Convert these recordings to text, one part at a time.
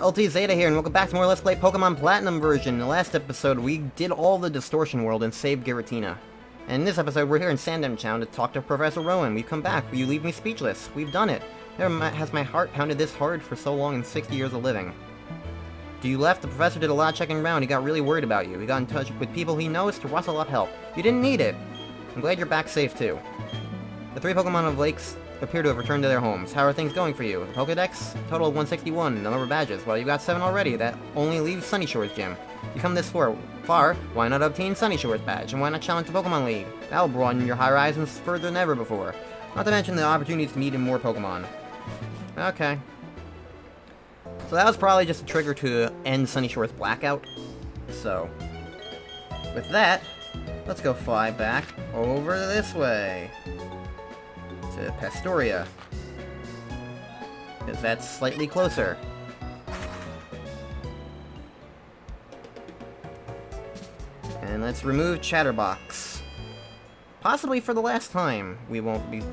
Ultizeta here, and welcome back to more Let's Play Pokemon Platinum version. In the last episode, we did all the Distortion World and saved Giratina. And in this episode, we're here in Sandemtown to talk to Professor Rowan. We've come back. You leave me speechless. We've done it. Never has my heart pounded this hard for so long in 60 years of living. You left, the professor did a lot of checking around. He got really worried about you. He got in touch with people he knows to rustle up help. You didn't need it. I'm glad you're back safe, too. The 3 Pokemon of Lakes appear to have returned to their homes. How are things going for you? The Pokedex? Total of 161. The number of badges. Well, you got 7 already. That only leaves Sunny Shores Gym. You come this far, why not obtain Sunny Shores badge? And why not challenge the Pokemon League? That'll broaden your horizons further than ever before. Not to mention the opportunities to meet in more Pokemon. Okay. So that was probably just a trigger to end Sunny Shores Blackout. So, with that, let's go fly back over this way. To Pastoria, because that's slightly closer. And let's remove Chatterbox. Possibly for the last time. We probably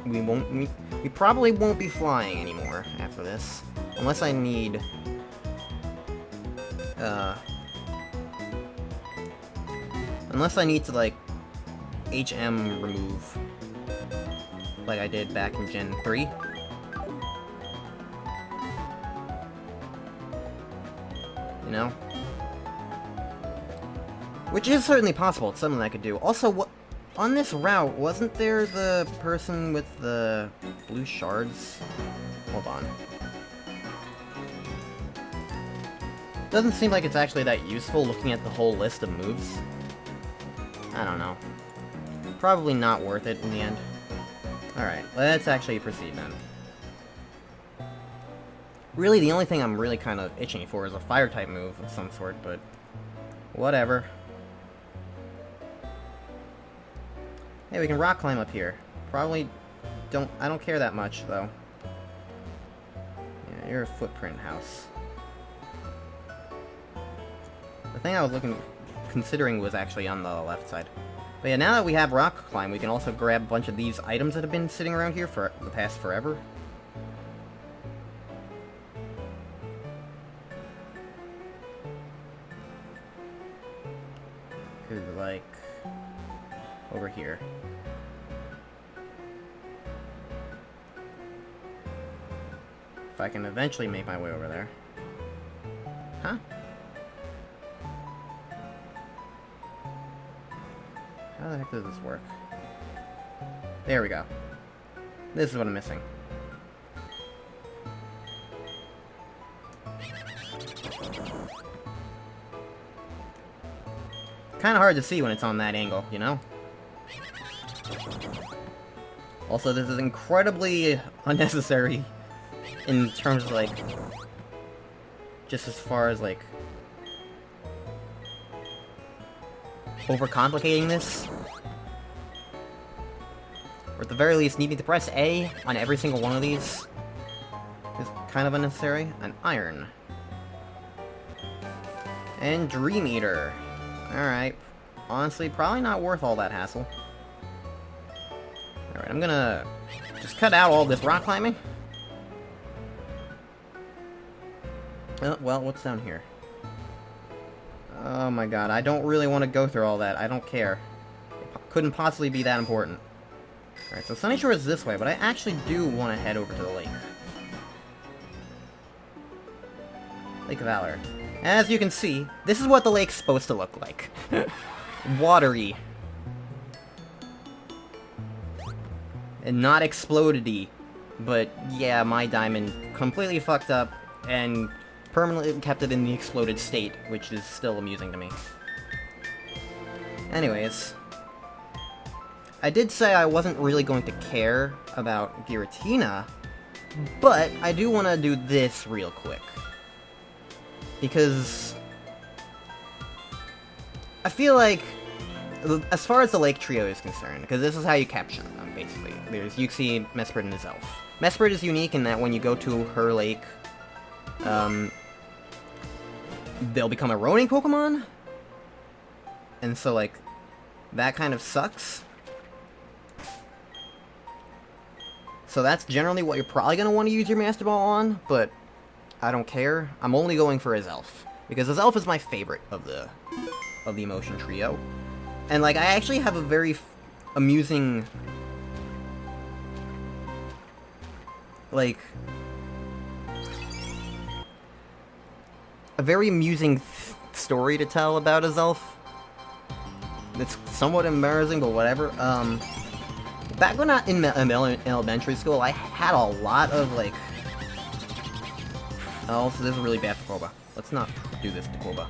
won't be flying anymore after this, unless I need to like HM remove. Like I did back in Gen 3. You know? Which is certainly possible. It's something I could do. Also, what on this route, wasn't there the person with the blue shards? Hold on. Doesn't seem like it's actually that useful looking at the whole list of moves. I don't know. Probably not worth it in the end. Alright, let's actually proceed then. Really, the only thing I'm really kind of itching for is a fire-type move of some sort, but whatever. Hey, we can rock climb up here. Probably I don't care that much, though. Yeah, you're a footprint house. The thing I was considering was actually on the left side. But yeah, now that we have Rock Climb, we can also grab a bunch of these items that have been sitting around here for the past forever. Like, over here. If I can eventually make my way over there. Huh? How the heck does this work? There we go. This is what I'm missing. Kinda hard to see when it's on that angle, you know? Also, this is incredibly unnecessary in terms of, like, just as far as, like, overcomplicating this. Or at the very least, needing to press A on every single one of these is kind of unnecessary. An iron. And Dream Eater. Alright. Honestly, probably not worth all that hassle. Alright, I'm gonna just cut out all this rock climbing. Oh, well, what's down here? Oh my god, I don't really want to go through all that. I don't care. It couldn't possibly be that important. Alright, so Sunny Shore is this way, but I actually do want to head over to the lake. Lake of Valor. As you can see, this is what the lake's supposed to look like. Watery. And not exploded-y. But yeah, my diamond completely fucked up and permanently kept it in the exploded state, which is still amusing to me. Anyways, I did say I wasn't really going to care about Giratina, but I do want to do this real quick. Because I feel like, as far as the Lake Trio is concerned, because this is how you capture them, basically. There's Uxie, Mesprit, and his elf. Mesprit is unique in that when you go to her lake, they'll become a roaming Pokemon, and so, like, that kind of sucks. So that's generally what you're probably going to want to use your Master Ball on, but I don't care. I'm only going for Azelf. Because Azelf is my favorite of the emotion trio. And, like, I actually have a very amusing... like... a very amusing story to tell about Azelf. It's somewhat embarrassing, but whatever. Back when I in elementary school, I had a lot of, like... oh, so this is really bad for Koba. Let's not do this to Koba.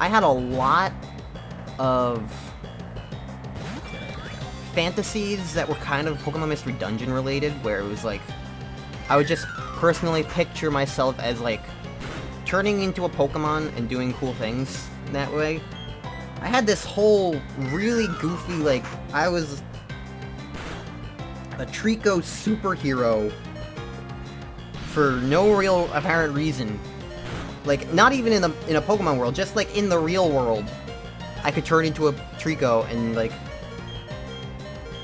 I had a lot of fantasies that were kind of Pokemon Mystery Dungeon related, where it was like, I would just personally picture myself as, like, turning into a Pokemon and doing cool things that way. I had this whole really goofy, like, I was a Trico superhero for no real apparent reason. Like, not even in a Pokemon world, just, like, in the real world, I could turn into a Trico, and, like,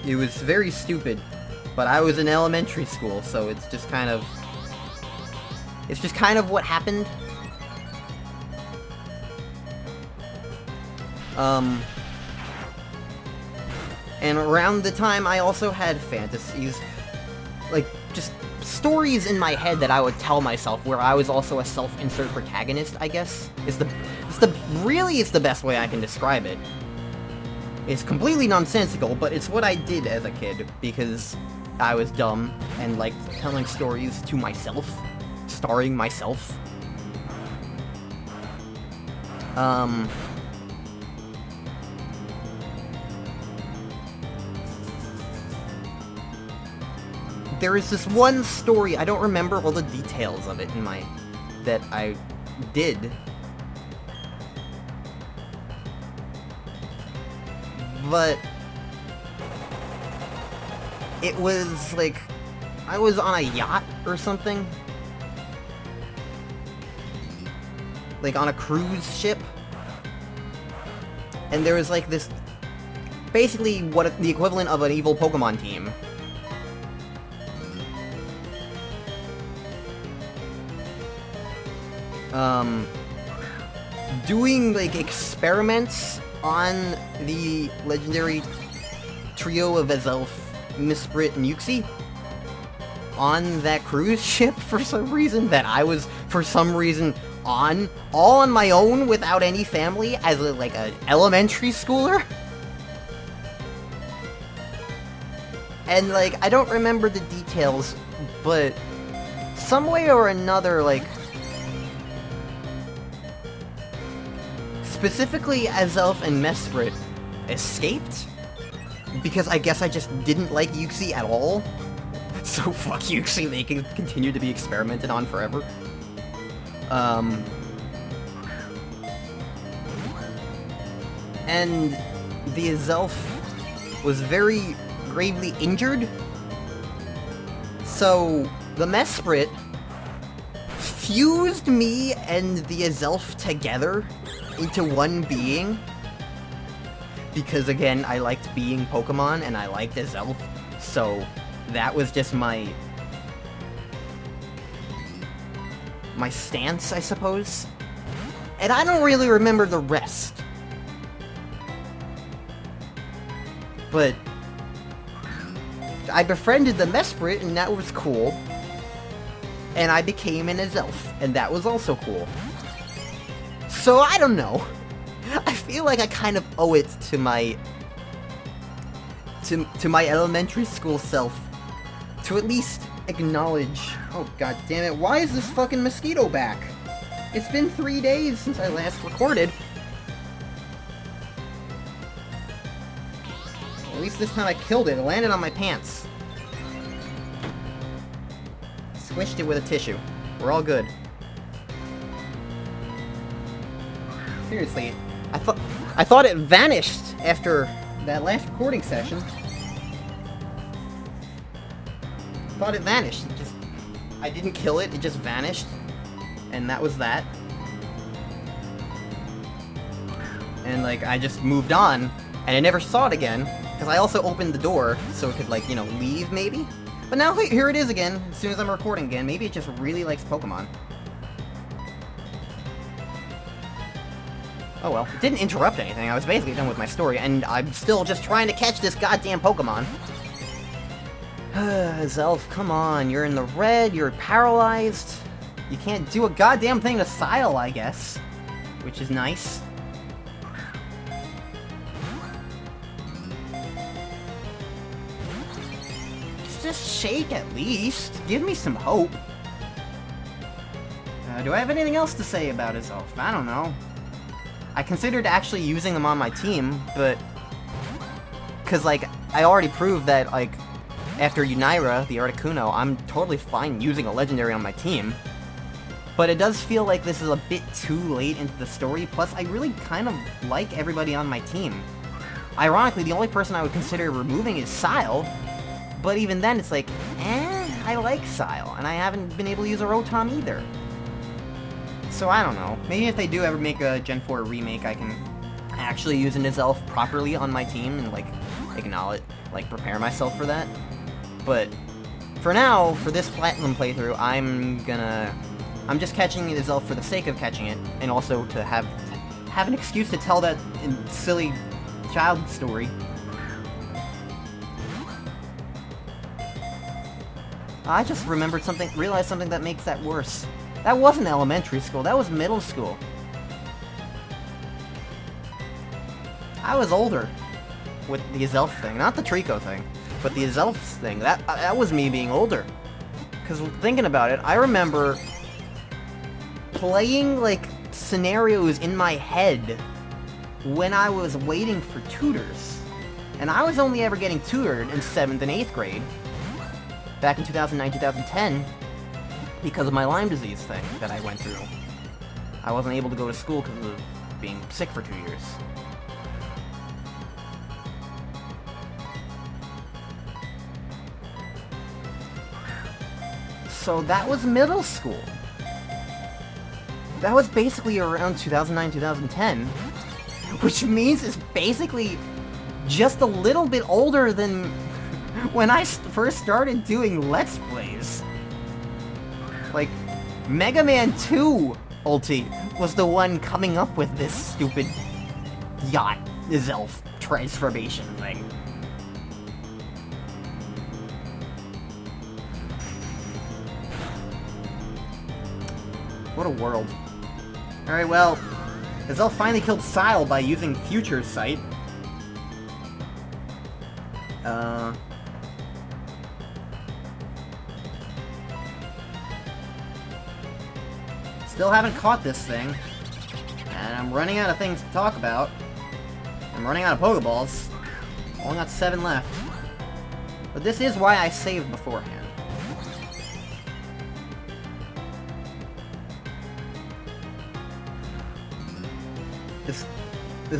it was very stupid. But I was in elementary school, so it's just kind of what happened. And around the time, I also had fantasies, like, just stories in my head that I would tell myself, where I was also a self-insert protagonist, I guess. It's the best way I can describe it. It's completely nonsensical, but it's what I did as a kid, because I was dumb, and liked telling stories to myself, starring myself. There is this one story, I don't remember all the details of it that I did. But it was like, I was on a yacht or something. Like on a cruise ship. And there was like this, basically what the equivalent of an evil Pokemon team. Doing like experiments on the legendary trio of Azelf, Misprit, and Uxie on that cruise ship for some reason that I was, for some reason, on, all on my own without any family as like an elementary schooler. And like, I don't remember the details, but some way or another, like, specifically Azelf and Mesprit escaped, because I guess I just didn't like Uxie at all. So fuck Uxie, they can continue to be experimented on forever. And the Azelf was very gravely injured, so the Mesprit fused me and the Azelf together into one being, because again, I liked being Pokemon and I liked Azelf, so that was just my stance, I suppose. And I don't really remember the rest. But I befriended the Mesprit, and that was cool. And I became an Azelf, and that was also cool. So, I don't know. I feel like I kind of owe it to my elementary school self to at least acknowledge... Oh, god damn it, why is this fucking mosquito back? It's been 3 days since I last recorded. Well, at least this time I killed it. It landed on my pants. Squished it with a tissue. We're all good. Seriously, I thought it vanished after that last recording session. Thought it vanished. I didn't kill it, it just vanished. And that was that. And like, I just moved on, and I never saw it again, because I also opened the door so it could, like, you know, leave maybe? But now here it is again, as soon as I'm recording again. Maybe it just really likes Pokemon. Oh well, it didn't interrupt anything. I was basically done with my story, and I'm still just trying to catch this goddamn Pokemon. Zelf, come on. You're in the red, you're paralyzed. You can't do a goddamn thing to Sile, I guess. Which is nice. Just shake at least. Give me some hope. Do I have anything else to say about Zelf? I don't know. I considered actually using them on my team, but... Because, like, I already proved that, like, after Unira, the Articuno, I'm totally fine using a legendary on my team. But it does feel like this is a bit too late into the story, plus I really kind of like everybody on my team. Ironically, the only person I would consider removing is Sile, but even then it's like, I like Sile, and I haven't been able to use a Rotom either. So I don't know. Maybe if they do ever make a Gen 4 remake, I can actually use an Zelf properly on my team and, like, acknowledge, like, prepare myself for that. But for now, for this Platinum playthrough, I'm just catching the Zelf for the sake of catching it, and also to have an excuse to tell that silly child story. I just realized something that makes that worse. That wasn't elementary school, that was middle school. I was older with the Zelf thing, not the Trico thing, but the Zelf thing. That was me being older. Because thinking about it, I remember playing, like, scenarios in my head when I was waiting for tutors. And I was only ever getting tutored in 7th and 8th grade, back in 2009, 2010, because of my Lyme disease thing that I went through. I wasn't able to go to school because of being sick for 2 years. So that was middle school. That was basically around 2009, 2010, which means it's basically just a little bit older than when I first started doing Let's Plays. Like, Mega Man 2 Ulti was the one coming up with this stupid Yacht Zelf transformation thing. What a world. Alright, well, Zelf finally killed Sile by using Future Sight. Still haven't caught this thing. And I'm running out of things to talk about. I'm running out of Pokeballs. Only got 7 left. But this is why I saved beforehand. This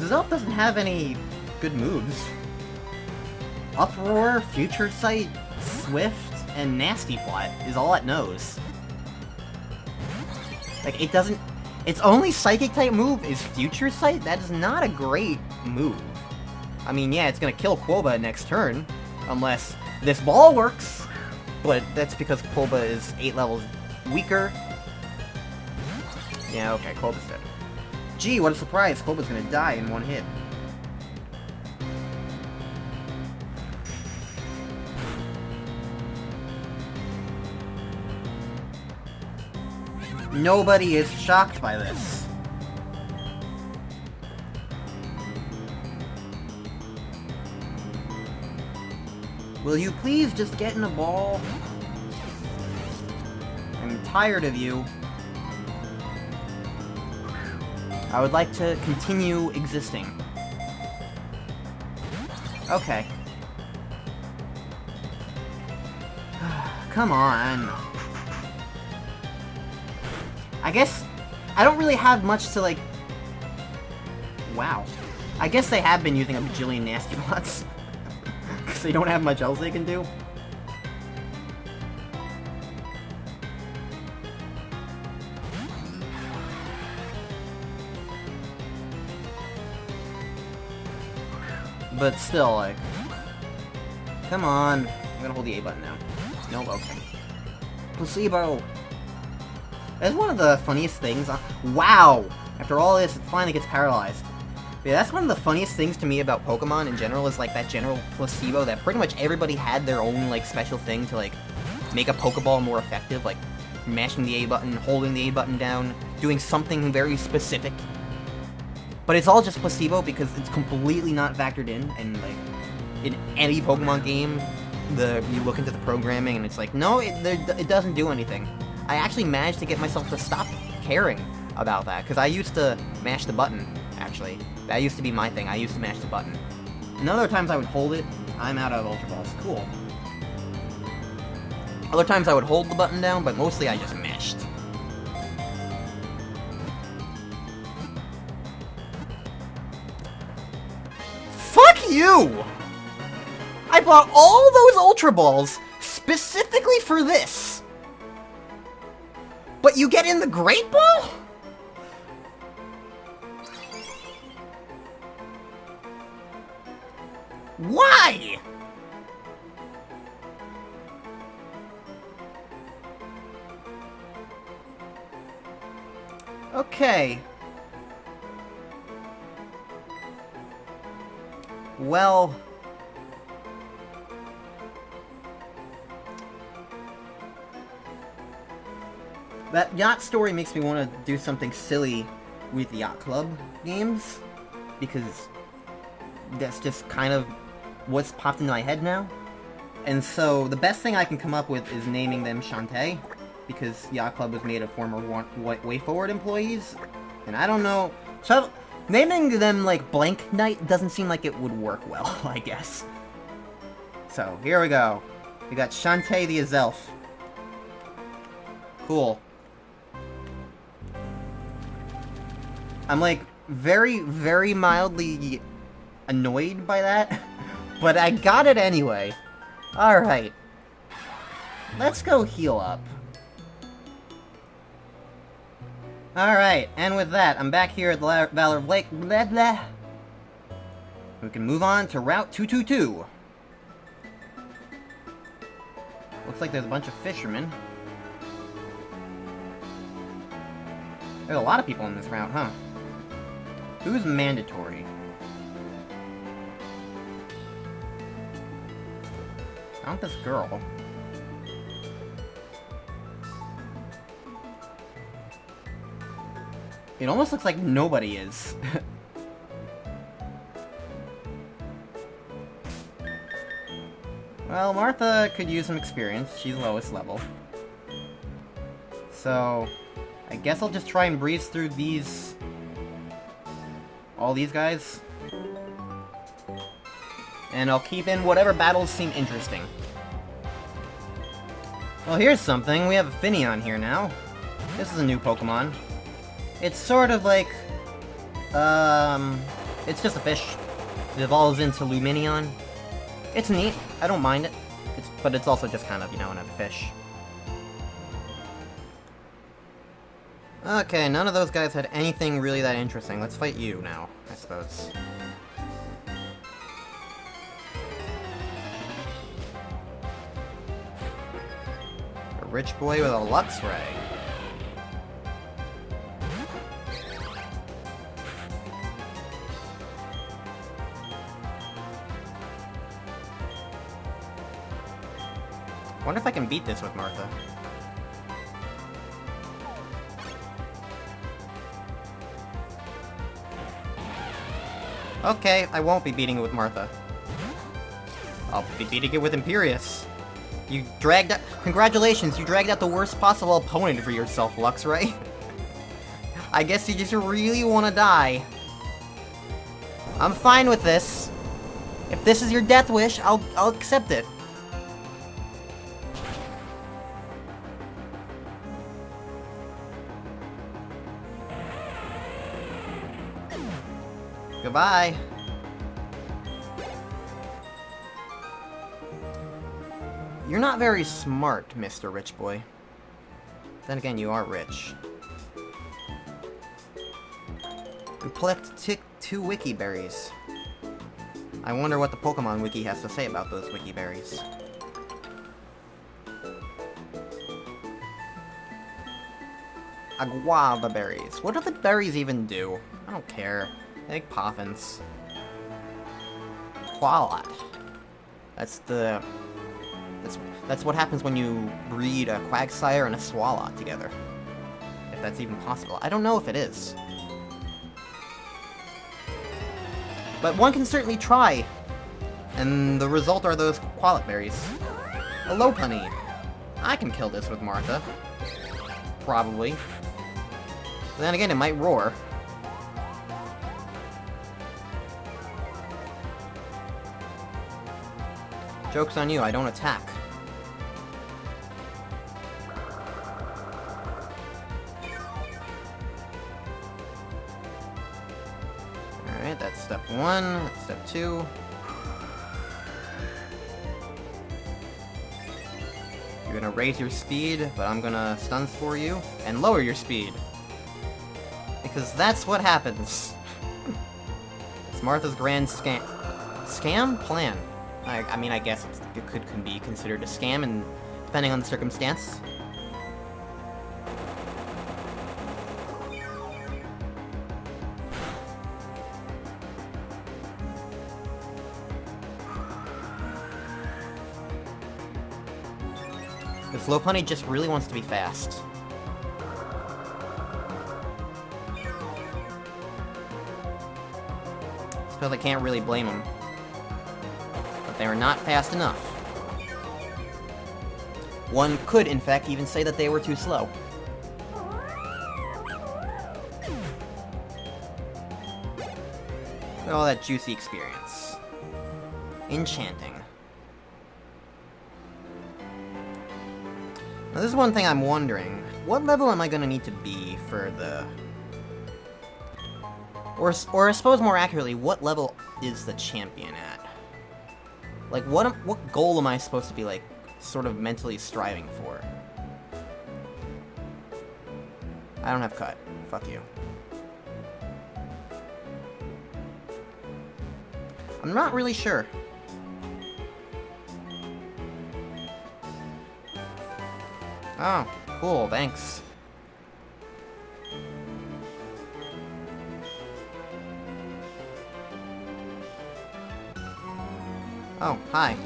Zelf doesn't have any good moves. Uproar, Future Sight, Swift, and Nasty Plot is all it knows. Like, it doesn't... Its only Psychic-type move is Future Sight? That is not a great move. I mean, yeah, it's gonna kill Quoba next turn, unless this ball works, but that's because Quoba is 8 levels weaker. Yeah, okay, Quoba's dead. Gee, what a surprise, Quoba's gonna die in one hit. Nobody is shocked by this. Will you please just get in a ball? I'm tired of you. I would like to continue existing. Okay. Come on. I guess I don't really have much to, like... Wow. I guess they have been using a bajillion Nasty Plots. Because they don't have much else they can do. But still, like... Come on. I'm gonna hold the A button now. No, okay. Placebo! That's one of the funniest things. Wow! After all this, it finally gets paralyzed. Yeah, that's one of the funniest things to me about Pokemon in general, is like that general placebo that pretty much everybody had their own like special thing to like make a Pokeball more effective, like mashing the A button, holding the A button down, doing something very specific. But it's all just placebo because it's completely not factored in, and like in any Pokemon game, you look into the programming and it's like, no, it doesn't do anything. I actually managed to get myself to stop caring about that, because I used to mash the button, actually. That used to be my thing, I used to mash the button. And other times I would hold it. I'm out of Ultra Balls, cool. Other times I would hold the button down, but mostly I just mashed. Fuck you! I bought all those Ultra Balls specifically for this! But you get in the Great Ball? Why? Okay. Well... that Yacht story makes me want to do something silly with Yacht Club games, because that's just kind of what's popped into my head now. And so the best thing I can come up with is naming them Shantae, because Yacht Club was made of former WayForward employees, and I don't know, so naming them like Blank Knight doesn't seem like it would work well, I guess. So here we go. We got Shantae the Azelf. Cool. I'm like very, very mildly annoyed by that, but I got it anyway. Alright. Let's go heal up. Alright, and with that, I'm back here at the Valor Lake. Blah, blah. We can move on to Route 222. Looks like there's a bunch of fishermen. There's a lot of people on this route, huh? Who's mandatory? I want this girl. It almost looks like nobody is. Well, Martha could use some experience. She's lowest level. So, I guess I'll just try and breeze through these... all these guys. And I'll keep in whatever battles seem interesting. Well, here's something. We have a Finneon here now. This is a new Pokemon. It's sort of like... it's just a fish. It evolves into Luminion. It's neat. I don't mind it. But it's also just kind of, you know, another fish. Okay, none of those guys had anything really that interesting. Let's fight you now, I suppose. A rich boy with a Luxray. I wonder if I can beat this with Martha. Okay, I won't be beating it with Martha. I'll be beating it with Imperius. You dragged out— congratulations, you dragged out the worst possible opponent for yourself, Luxray. I guess you just really want to die. I'm fine with this. If this is your death wish, I'll accept it. Goodbye. You're not very smart, Mr. Rich Boy. Then again, you are rich. You collect 2 wiki berries. I wonder what the Pokemon wiki has to say about those wiki berries. Aguava berries. What do the berries even do? I don't care. They make poffins. Qualat. That's what happens when you breed a Quagsire and a Swalot together. If that's even possible. I don't know if it is. But one can certainly try. And the result are those Qualat berries. A Lopunny. I can kill this with Martha. Probably. But then again, it might roar. Joke's on you, I don't attack. Alright, that's step 1, that's step 2. You're gonna raise your speed, but I'm gonna stun for you, and lower your speed. Because that's what happens. It's Martha's grand scam... Scam? Plan. I mean, I guess it could be considered a scam, and depending on the circumstance. This Lopunny just really wants to be fast. Suppose I can't really blame him. But they are not fast enough. One could, in fact, even say that they were too slow. Look at all that juicy experience. Enchanting. Now, this is one thing I'm wondering. What level am I gonna need to be for the... Or I suppose more accurately, what level is the champion at? Like, what goal am I supposed to be, like, sort of mentally striving for? I don't have cut. Fuck you. I'm not really sure. Oh, cool, thanks. Oh, hi.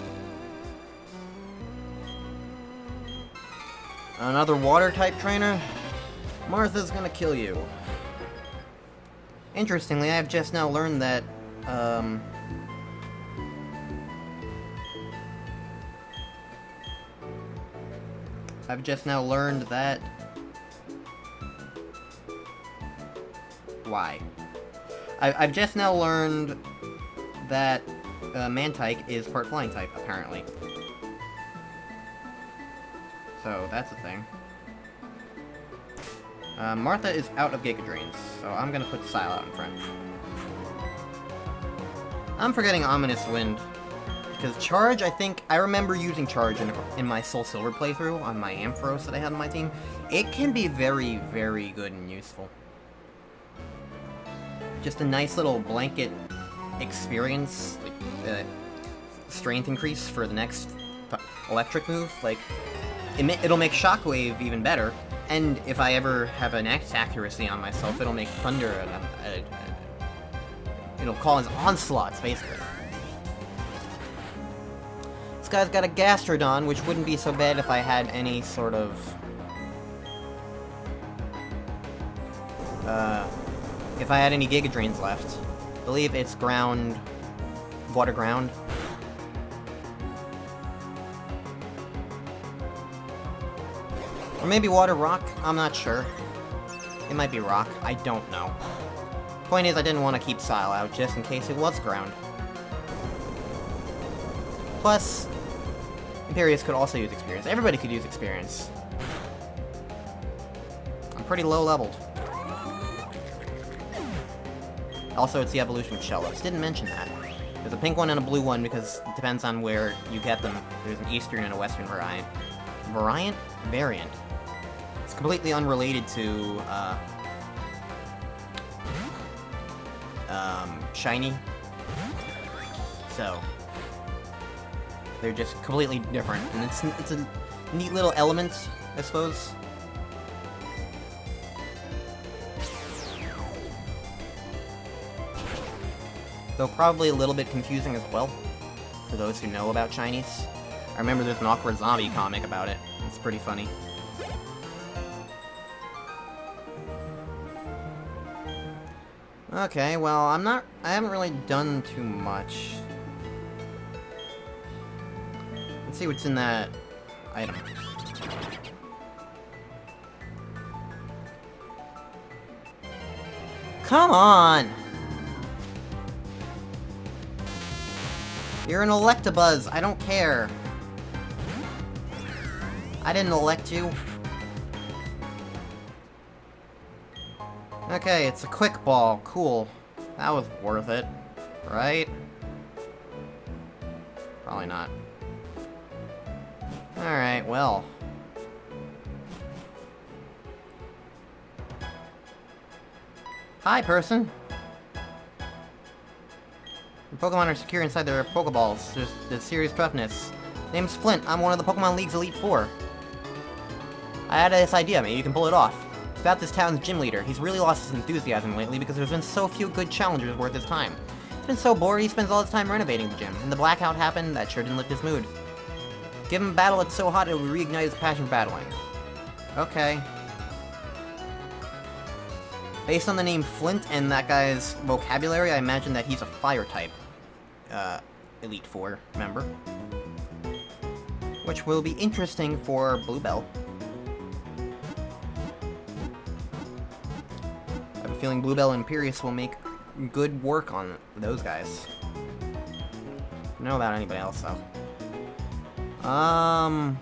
Another water-type trainer? Martha's gonna kill you. Interestingly, I've just now learned that, Why? I've just now learned that Mantike is part flying type, apparently. So, that's a thing. Martha is out of Giga Drains, so I'm gonna put Sile out in front. I'm forgetting Ominous Wind. Because Charge, I remember using Charge in my Soul Silver playthrough on my Ampharos that I had on my team. It can be very, very good and useful. Just a nice little blanket experience, strength increase for the next electric move. Like, it'll make Shockwave even better, and if I ever have an X accuracy on myself, it'll make Thunder, it'll cause onslaughts, basically. This guy's got a Gastrodon, which wouldn't be so bad if I had any sort of... if I had any Giga Drains left. I believe it's ground... water ground. Or maybe water rock? I'm not sure. It might be rock. I don't know. Point is, I didn't want to keep Sile out, just in case it was ground. Plus, Imperius could also use experience. Everybody could use experience. I'm pretty low leveled. Also, it's the evolution of Shellos. Didn't mention that. There's a pink one and a blue one because it depends on where you get them. There's an eastern and a western variant. Variant. It's completely unrelated to, shiny. So, they're just completely different, and it's a neat little element, I suppose. though probably a little bit confusing as well, for those who know about Chinese. I remember there's an Awkward Zombie comic about it. It's pretty funny. Okay, well, I haven't really done too much. Let's see what's in that item. Come on! You're an Electabuzz, I don't care. I didn't elect you. Okay, it's a quick ball. Cool. That was worth it. Right? Probably not. Alright, well. Hi, person. The Pokemon are secure inside their Pokeballs. There's serious toughness. Name's Flint. I'm one of the Pokemon League's Elite Four. I had this idea. Maybe you can pull it off. It's about this town's gym leader. He's really lost his enthusiasm lately because there's been so few good challengers worth his time. He's been so bored he spends all his time renovating the gym. And the blackout happened, that sure didn't lift his mood. Give him a battle that's so hot it will reignite his passion for battling. Okay. Based on the name Flint and that guy's vocabulary, I imagine that he's a fire type. Elite Four member. Which will be interesting for Bluebell. I have a feeling Bluebell and Imperius will make good work on those guys. Don't know about anybody else, though. I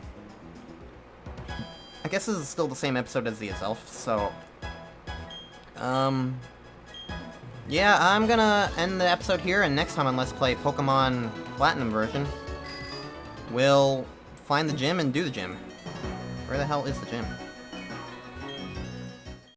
guess this is still the same episode as the itself, so... yeah, I'm gonna end the episode here, and next time on Let's Play Pokemon Platinum version, we'll find the gym and do the gym. Where the hell is the gym?